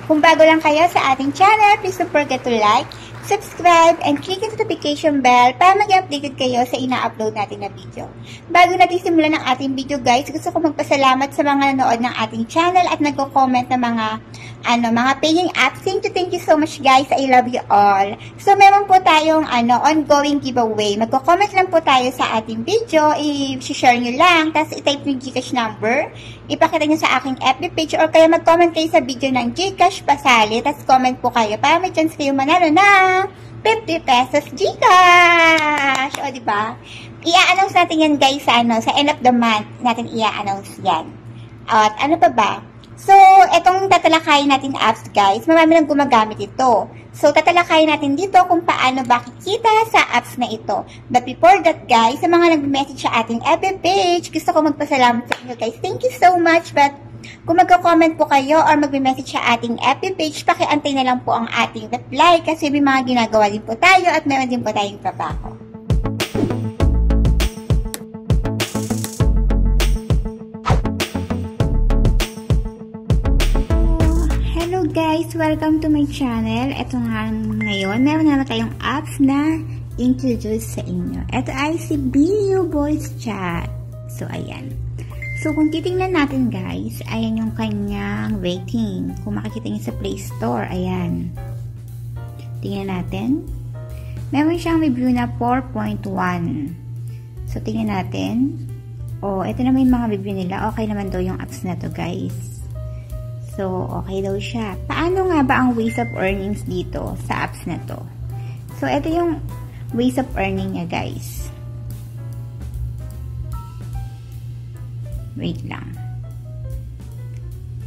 Kung bago lang kayo sa ating channel, please don't forget to like, subscribe, and click the notification bell para mag-updated kayo sa ina-upload natin na video. Bago natin simulan ang ating video guys, gusto ko magpasalamat sa mga nanood ng ating channel at nagko-comment ng mga paying apps. Thank you so much guys. I love you all. So meron po tayong ongoing giveaway. Magko-comment lang po tayo sa ating video, i-share nyo lang, tapos i-type yung Gcash number, ipakita nyo sa aking FB page, or kaya mag-comment kayo sa video ng Gcash Pasali, tapos comment po kayo para may chance kayo manalo na 50 pesos Gcash. O, diba? I-a-announce natin yan guys sa end of the month natin i-a-announce yan. At ano pa ba? So, etong tatalakayin natin apps guys, marami nang gumagamit ito. So, tatalakayin natin dito kung paano ba kikita sa apps na ito. But before that guys, sa mga nag-message sa ating FB page, gusto ko magpasalamat sa inyo guys. Thank you so much. But kung magko-comment po kayo or mag-message sa ating FB page, pakiantay na lang po ang ating reply kasi may mga ginagawa din po tayo at meron din po tayong trabaho. Hello guys! Welcome to my channel. Ito nga ngayon, meron naman tayong apps na introduce sa inyo. Ito ay si Bio Voice Chat. So, ayan. So, kung titingnan natin guys, ayan yung kanyang rating. Kung makikita nyo sa Play Store, ayan. Tingnan natin. Meron siyang review na 4.1. So, tingnan natin. Oh, ito naman yung mga review nila. Okay naman daw yung apps na to guys. So, okay daw siya. Paano nga ba ang ways of earnings dito sa apps na to? So, ito yung ways of earning niya guys. Wait lang.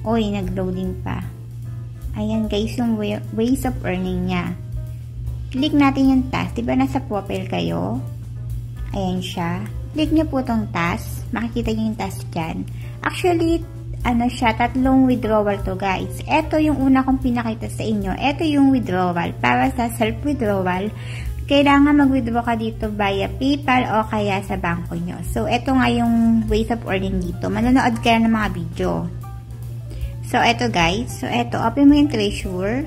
Oy, nag-loading pa. Ayan guys, yung ways of earning niya. Click natin yung task. Diba nasa profile kayo? Ayan siya. Click nyo po tong task. Makikita nyo yung task dyan. Actually, siya, tatlong withdrawal to guys. Ito yung una kong pinakita sa inyo. Ito yung withdrawal. Para sa self-withdrawal, kailangan mag-withdraw ka dito via PayPal o kaya sa bangko nyo. So, ito nga yung ways of earning dito. Manonood ka ng mga video. So, ito guys. So, ito. Open mo yung treasure.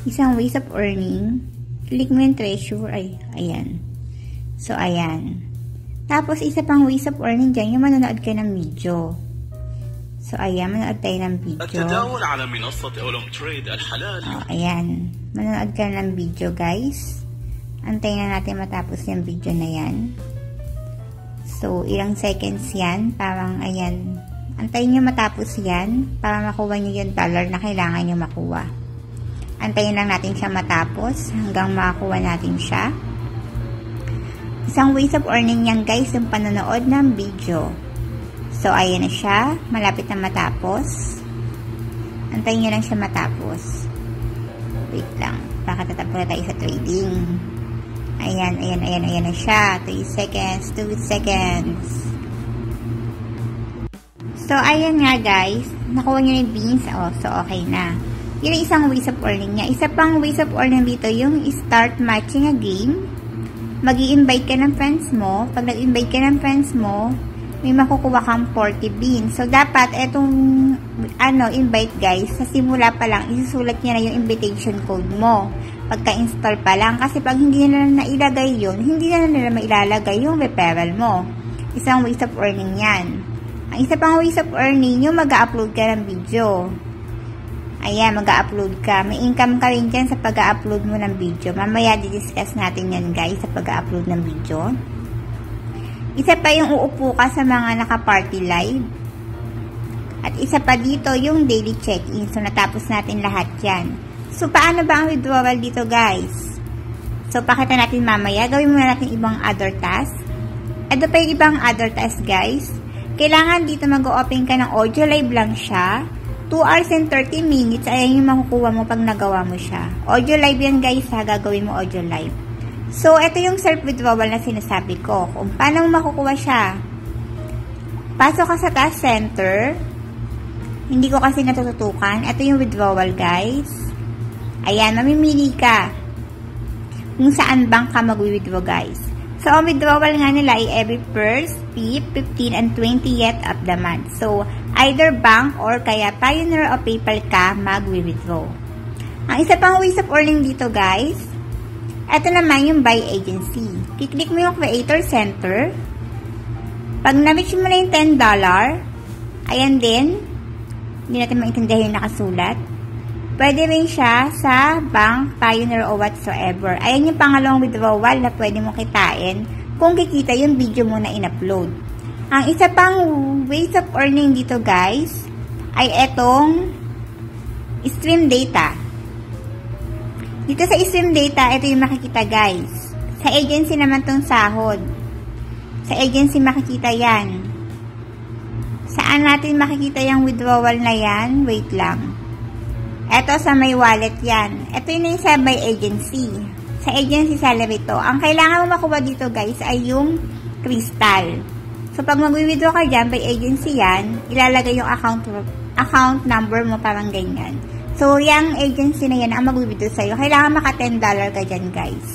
Isang ways of earning. Click mo yung treasure. Ay, ayan. So, ayan. Tapos, isa pang ways of earning dyan, yung manonood ka ng video. So, ayan. Manonood tayo ng video. Oh, ayan. Manonood ka ng video guys. Antayin na natin matapos yung video na yan. So, ilang seconds yan. Parang, ayan. Antayin nyo matapos yan para makuha nyo yung dollar na kailangan nyo makuha. Antayin lang natin siya matapos hanggang makakuha natin siya. Isang ways of earning yan guys, yung panonood ng video. So, ayan na siya. Malapit na matapos. Antayin nyo lang siya matapos. Wait lang. Baka tatapos na tayo sa trading. Ayan na siya. 3 seconds, 2 seconds. So, ayan nga guys. Nakuha nyo yung beans. Oh, so, okay na. Yun ang isang ways of earning niya. Isa pang ways of earning dito, yung start matching a game. Mag-i-invite ka ng friends mo. Pag nag-invite ka ng friends mo, may makukuha kang 40 beans. So, dapat itong invite guys, sa simula pa lang, isusulat niya na yung invitation code mo. Pagka-install pa lang. Kasi pag hindi na nailagay yun, hindi na nila mailalagay yung referral mo. Isang ways of earning yan. Ang isa pang ways of earning, yung mag-upload ka ng video. Ayan, mag-upload ka. May income ka rin dyan sa pag-upload mo ng video. Mamaya di-discuss natin yan guys sa pag-upload ng video. Isa pa yung uupo ka sa mga naka-party live. At isa pa dito yung daily check-in. So, natapos natin lahat yan. So, paano ba ang withdrawal dito, guys? So, pakita natin mamaya. Gawin muna natin ibang other task. Ito pa yung ibang other task, guys. Kailangan dito mag-open ka ng audio live lang siya. 2 hours and 30 minutes. Ayan yung makukuha mo pag nagawa mo siya. Audio live yan, guys, ha? Gagawin mo audio live. So, ito yung self-withdrawal na sinasabi ko. Kung paano makukuha siya. Pasok ka sa task center. Hindi ko kasi natututukan. Ito yung withdrawal, guys. Ayan, mamimili ka kung saan bank ka mag-withdraw, guys. So, ang withdrawal nga nila ay every 1st, 5th, 15, and 20th of the month. So, either bank or kaya Pioneer o PayPal ka mag-withdraw. Ang isa pang ways of earning dito guys, ito naman yung buy agency. Kiklik mo yung Creator Center. Pag na-reach mo na yung $10, ayan din, hindi natin maintindihan yung nakasulat. Pwede rin siya sa bank, Pioneer, o whatsoever. Ayan yung pangalawang withdrawal na pwede mo kitain kung kikita yung video mo na in-upload. Ang isa pang ways of earning dito guys, ay etong stream data. Dito sa stream data, ito yung makikita guys. Sa agency naman tong sahod. Sa agency makikita yan. Saan natin makikita yung withdrawal na yan? Wait lang. Ito sa may wallet yan. Ito yung sa by agency. Sa agency salary to. Ang kailangan mo makuha dito guys ay yung crystal. So pag mag-withdraw ka dyan by agency yan, ilalagay yung account number mo parang ganyan. So yung agency na yan ang mag-withdraw sa'yo. Kailangan maka $10 ka dyan guys.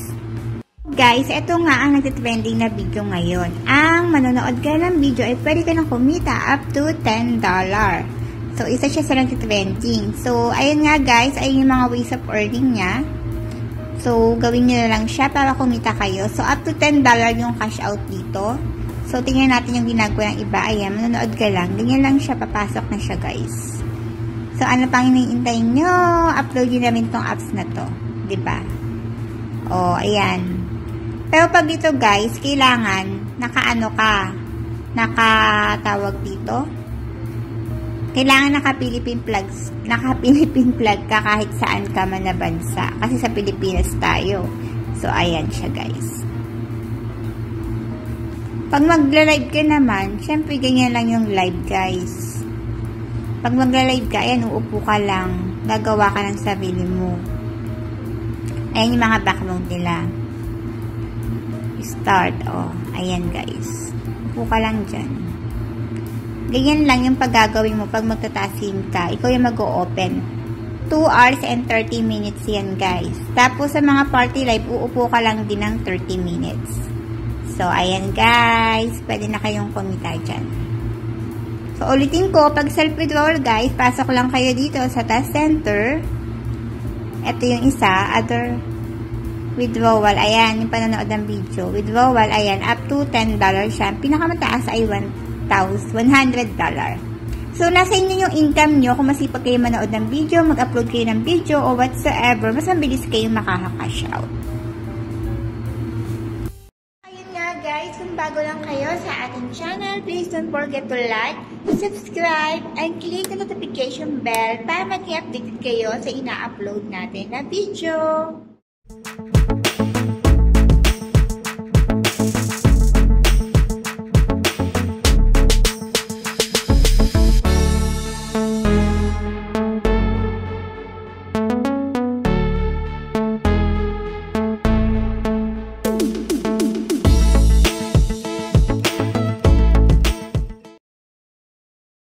Guys, ito nga ang nagtitrending na video ngayon. Ang manonood ka ng video ay pwede ka nang kumita up to $10. So, isa siya sa nagtitrending. So, ayun nga guys, ayun yung mga ways of earning niya. So, gawin nyo na lang siya para kumita kayo. So, up to $10 yung cash out dito. So, tingnan natin yung ginagawa ng iba. Ayan, manonood ka lang. Ganyan lang siya, papasok na siya guys. So, ano pang iniintay nyo? Upload nyo namin tong apps na to. Diba? O, ayan. Pero pag dito guys, kailangan nakaano ka, nakatawag dito. Kailangan naka-Philippine flag ka kahit saan ka man na bansa. Kasi sa Pilipinas tayo. So, ayan siya guys. Pag magla-live ka naman, syempre ganyan lang yung live guys. Pag magla-live ka, ayan, uupo ka lang. Gagawa ka ng sarili mo. Ayan yung mga background nila. Start, oh. Ayan guys. Upo ka lang dyan. Ganyan lang yung paggagawin mo pag magtatasim ka. Ikaw yung mag-o-open. 2 hours and 30 minutes yan guys. Tapos sa mga party live, uupo ka lang din ng 30 minutes. So, ayan guys. Pwede na kayong kumita dyan. So, ulitin ko, pag self-withdrawal guys, pasok lang kayo dito sa task center. Ito yung isa, other withdrawal. Ayan, yung panonood ng video. Withdrawal, ayan, up to $10 siya. Pinakamataas ay $100. So, nasa inyo yung income nyo. Kung masipag kayo manood ng video, mag-upload kayo ng video, o whatsoever, mas mabilis kayo makaka-cash out. Ayun nga guys, kung bago lang kayo sa ating channel, please don't forget to like, subscribe, and click the notification bell para mag-updated kayo sa ina-upload natin na video.